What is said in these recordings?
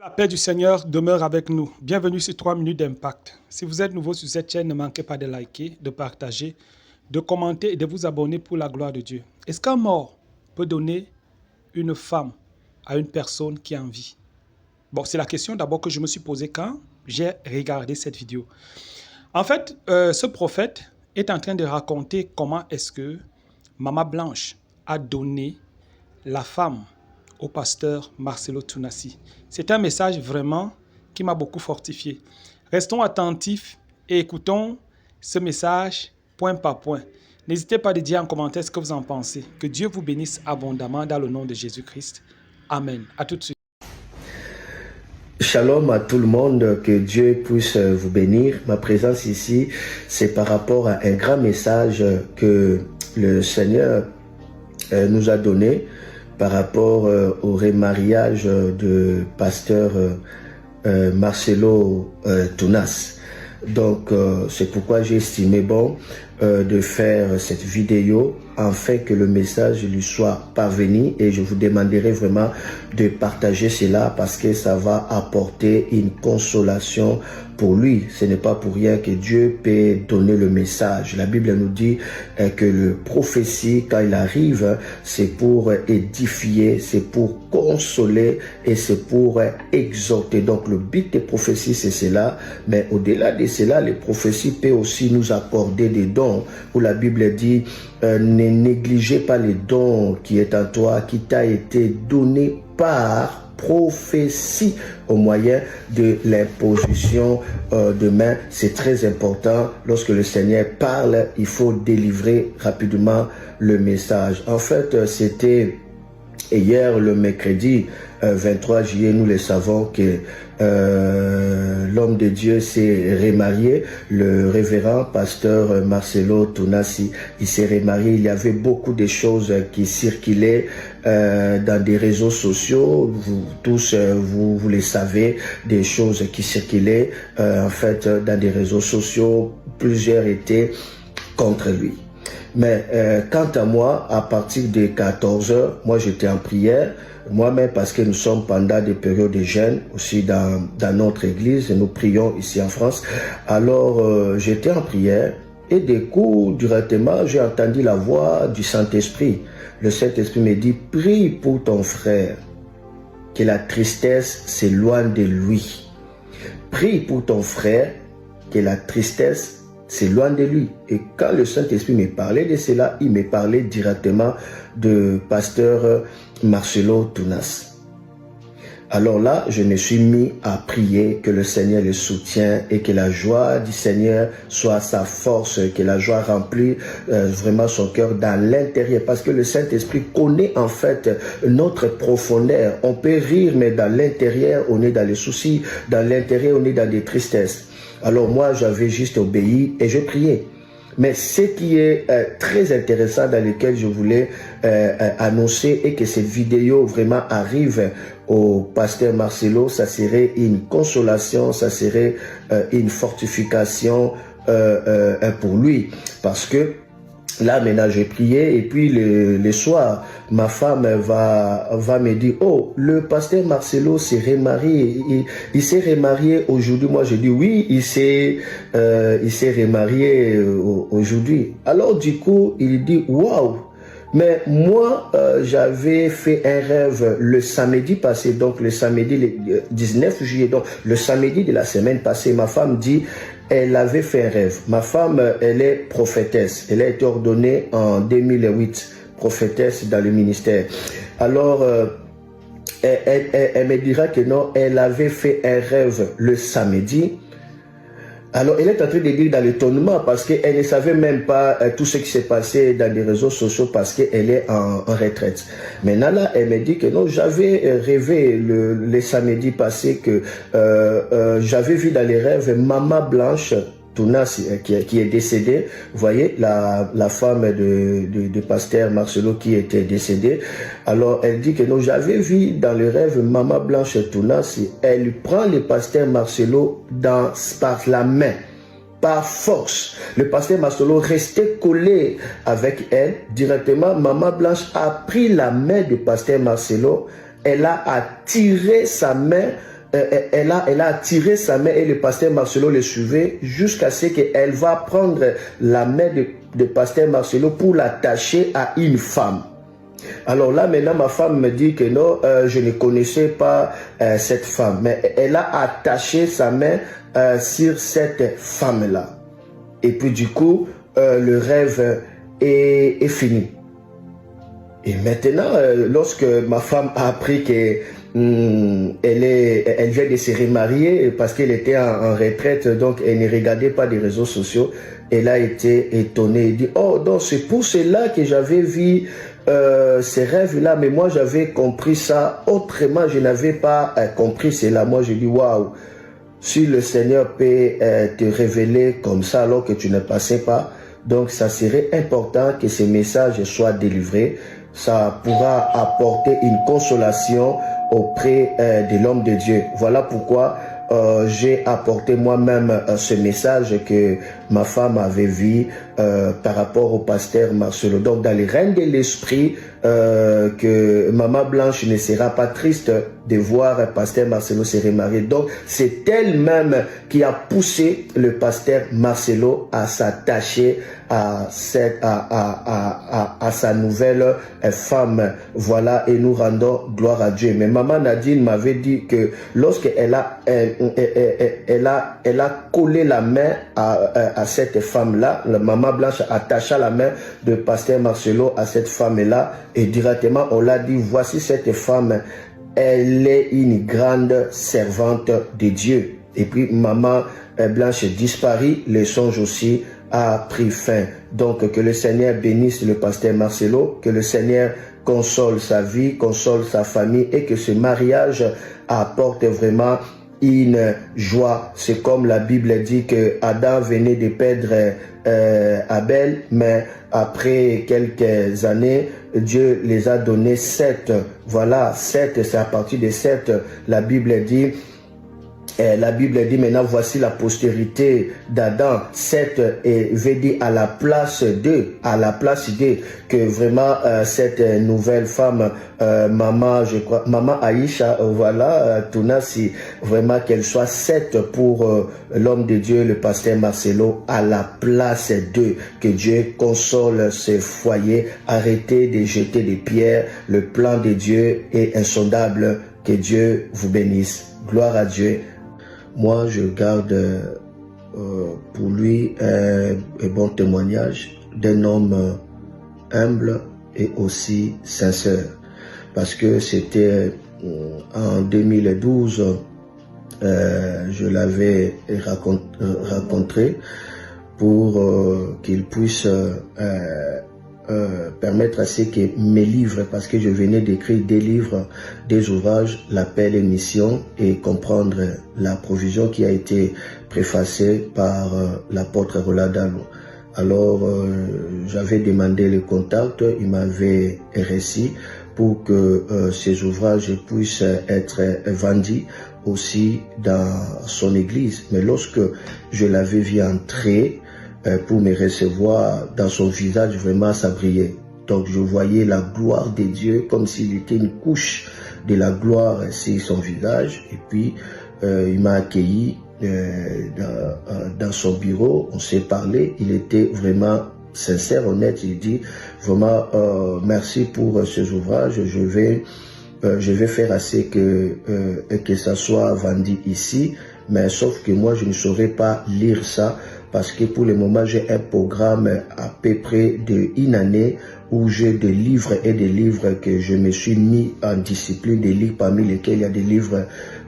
La paix du Seigneur demeure avec nous. Bienvenue sur 3 minutes d'impact. Si vous êtes nouveau sur cette chaîne, ne manquez pas de liker, de partager, de commenter et de vous abonner pour la gloire de Dieu. Est-ce qu'un mort peut donner une femme à une personne qui est en vie? Bon, c'est la question d'abord que je me suis posée quand j'ai regardé cette vidéo. En fait, ce prophète est en train de raconter comment est-ce que Maman Blanche a donné la femme au pasteur Marcelo Tounassi. C'est un message vraiment qui m'a beaucoup fortifié. Restons attentifs et écoutons ce message point par point. N'hésitez pas à dire en commentaire ce que vous en pensez. Que Dieu vous bénisse abondamment dans le nom de Jésus-Christ. Amen. À tout de suite. Shalom à tout le monde, que Dieu puisse vous bénir. Ma présence ici, c'est par rapport à un grand message que le Seigneur nous a donné par rapport au remariage de pasteur Marcelo Tounas. Donc c'est pourquoi j'ai estimé bon de faire cette vidéo afin que le message lui soit parvenu, et je vous demanderai vraiment de partager cela parce que ça va apporter une consolation pour lui. Ce n'est pas pour rien que Dieu peut donner le message. La Bible nous dit que le prophétie, quand il arrive, c'est pour édifier, c'est pour consoler et c'est pour exhorter. Donc le but des prophéties, c'est cela. Mais au-delà de cela, les prophéties peuvent aussi nous accorder des dons, où la Bible dit ne négligez pas les dons qui est en toi, qui t'a été donné par prophétie au moyen de l'imposition de main. C'est très important. Lorsque le Seigneur parle, il faut délivrer rapidement le message. En fait, c'était hier, le mercredi 23 juillet, nous le savons que l'homme de Dieu s'est remarié, le révérend pasteur Marcelo Tounassi. Il s'est remarié. Il y avait beaucoup de choses qui circulaient dans des réseaux sociaux. Vous tous, vous les savez, des choses qui circulaient en fait dans des réseaux sociaux. Plusieurs étaient contre lui. Mais quant à moi, à partir de 14 heures, moi j'étais en prière, moi-même, parce que nous sommes pendant des périodes de jeûne aussi dans notre église, et nous prions ici en France. Alors j'étais en prière et du coup, directement, j'ai entendu la voix du Saint-Esprit. Le Saint-Esprit me dit, prie pour ton frère, que la tristesse s'éloigne de lui. Prie pour ton frère, que la tristesse c'est loin de lui. Et quand le Saint-Esprit me parlait de cela, il me parlait directement de pasteur Marcelo Tounas. Alors là, je me suis mis à prier que le Seigneur le soutienne et que la joie du Seigneur soit sa force, que la joie remplit vraiment son cœur dans l'intérieur. Parce que le Saint-Esprit connaît en fait notre profondeur. On peut rire, mais dans l'intérieur, on est dans les soucis. Dans l'intérieur, on est dans des tristesses. Alors moi, j'avais juste obéi et je priais. Mais ce qui est très intéressant, dans lequel je voulais annoncer, et que cette vidéo vraiment arrive au pasteur Marcelo, ça serait une consolation, ça serait une fortification pour lui. Parce que là, maintenant, j'ai prié, et puis le soir, ma femme va me dire, oh, le pasteur Marcelo s'est remarié, il s'est remarié aujourd'hui. Moi, je dis oui, il s'est remarié aujourd'hui. Alors, du coup, il dit, waouh! Mais moi, j'avais fait un rêve le samedi passé, donc le samedi le 19 juillet, donc le samedi de la semaine passée. Ma femme dit, elle avait fait un rêve. Ma femme, elle est prophétesse. Elle a été ordonnée en 2008, prophétesse dans le ministère. Alors, elle me dira que non, elle avait fait un rêve le samedi. Alors, elle est en train de dire dans l'étonnement parce qu'elle ne savait même pas tout ce qui s'est passé dans les réseaux sociaux parce qu'elle est en retraite. Maintenant, là, elle me dit que non, j'avais rêvé le samedi passé que j'avais vu dans les rêves Maman Blanche Tounassi qui est décédée. Vous voyez, la femme de pasteur Marcelo qui était décédée. Alors, elle dit que non, j'avais vu dans le rêve Maman Blanche Tounassi. Elle prend le pasteur Marcelo par la main, par force. Le pasteur Marcelo restait collé avec elle. Directement, Maman Blanche a pris la main du pasteur Marcelo. Elle a attiré sa main elle a attiré sa main et le pasteur Marcelo le suivait jusqu'à ce qu'elle va prendre la main de pasteur Marcelo pour l'attacher à une femme. Alors là, maintenant, ma femme me dit que non, je ne connaissais pas cette femme. Mais elle a attaché sa main sur cette femme-là. Et puis du coup, le rêve est fini. Et maintenant, lorsque ma femme a appris que elle vient de se remarier parce qu'elle était en retraite, donc elle ne regardait pas les réseaux sociaux, elle a été étonnée. Elle dit, oh donc c'est pour cela que j'avais vu ces rêves-là, mais moi j'avais compris ça autrement, je n'avais pas compris cela. Moi je dis, waouh, si le Seigneur peut te révéler comme ça alors que tu ne passais pas, donc ça serait important que ces messages soient délivrés. Ça pourra apporter une consolation auprès de l'homme de Dieu. Voilà pourquoi j'ai apporté moi-même ce message que ma femme avait vu par rapport au pasteur Marcelo. Donc dans les règnes de l'esprit, que Maman Blanche ne sera pas triste de voir pasteur Marcelo se remarier. Donc c'est elle-même qui a poussé le pasteur Marcelo à s'attacher à sa nouvelle femme. Voilà, et nous rendons gloire à Dieu. Mais Maman Nadine m'avait dit que lorsqu'elle a collé la main à cette femme-là, la Maman Blanche attacha la main de pasteur Marcelo à cette femme-là, et directement on l'a dit, voici cette femme, elle est une grande servante de Dieu. Et puis Maman Blanche disparut, le songe aussi a pris fin. Donc que le Seigneur bénisse le pasteur Marcelo, que le Seigneur console sa vie, console sa famille, et que ce mariage apporte vraiment une joie. C'est comme la Bible dit que Adam venait de perdre Abel, mais après quelques années, Dieu les a donné 7. Voilà, 7, c'est à partir de 7, la Bible dit maintenant, voici la postérité d'Adam. 7 veut dire à la place de, que vraiment cette nouvelle femme, maman, je crois, maman Aïcha, voilà, Tounasi, vraiment qu'elle soit 7 pour l'homme de Dieu, le pasteur Marcelo, à la place de, que Dieu console ce foyer, arrêtez de jeter des pierres, le plan de Dieu est insondable, que Dieu vous bénisse. Gloire à Dieu. Moi, je garde pour lui un bon témoignage d'un homme humble et aussi sincère. Parce que c'était en 2012, je l'avais rencontré pour qu'il puisse permettre à ce que mes livres, parce que je venais d'écrire des livres, des ouvrages, l'appel et mission, et comprendre la provision qui a été préfacée par l'apôtre Roladano. Alors j'avais demandé le contact, il m'avait reçu pour que ces ouvrages puissent être vendus aussi dans son église. Mais lorsque je l'avais vu entrer pour me recevoir, dans son visage, vraiment ça brillait. Donc je voyais la gloire de Dieu comme s'il était une couche de la gloire sur son visage. Et puis il m'a accueilli dans son bureau, on s'est parlé, il était vraiment sincère, honnête. Il dit vraiment merci pour ces ouvrages, je vais faire assez que ça soit vendu ici, mais sauf que moi je ne saurais pas lire ça, parce que pour le moment j'ai un programme à peu près d'une année où j'ai des livres et des livres que je me suis mis en discipline de lire, parmi lesquels il y a des livres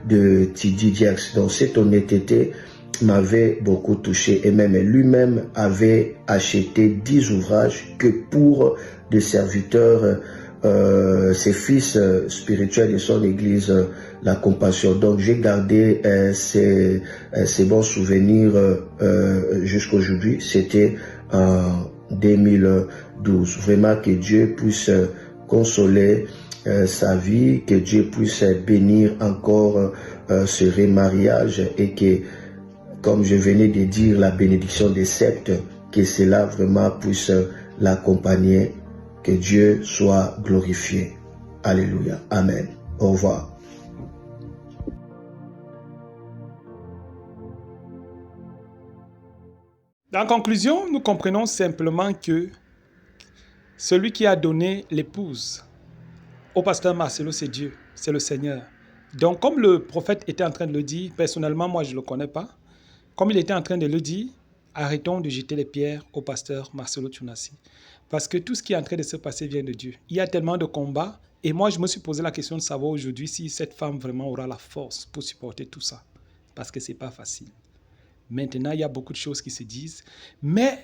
de T.D. Jakes. Donc cette honnêteté m'avait beaucoup touché, et même lui-même avait acheté 10 ouvrages que pour des serviteurs, ses fils spirituels de son église, la compassion. Donc j'ai gardé ces bons souvenirs jusqu'à aujourd'hui. C'était en 2012. Vraiment que Dieu puisse consoler sa vie, que Dieu puisse bénir encore ce remariage, et que, comme je venais de dire, la bénédiction des 7, que cela vraiment puisse l'accompagner. Que Dieu soit glorifié. Alléluia. Amen. Au revoir. En conclusion, nous comprenons simplement que celui qui a donné l'épouse au pasteur Marcelo, c'est Dieu, c'est le Seigneur. Donc, comme le prophète était en train de le dire, personnellement, moi, je ne le connais pas. Comme il était en train de le dire, arrêtons de jeter les pierres au pasteur Marcelo Tchounassi. Parce que tout ce qui est en train de se passer vient de Dieu. Il y a tellement de combats. Et moi, je me suis posé la question de savoir aujourd'hui si cette femme vraiment aura la force pour supporter tout ça. Parce que ce n'est pas facile. Maintenant, il y a beaucoup de choses qui se disent. Mais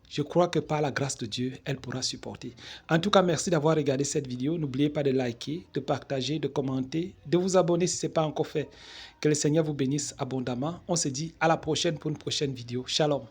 je crois que par la grâce de Dieu, elle pourra supporter. En tout cas, merci d'avoir regardé cette vidéo. N'oubliez pas de liker, de partager, de commenter, de vous abonner si ce n'est pas encore fait. Que le Seigneur vous bénisse abondamment. On se dit à la prochaine pour une prochaine vidéo. Shalom.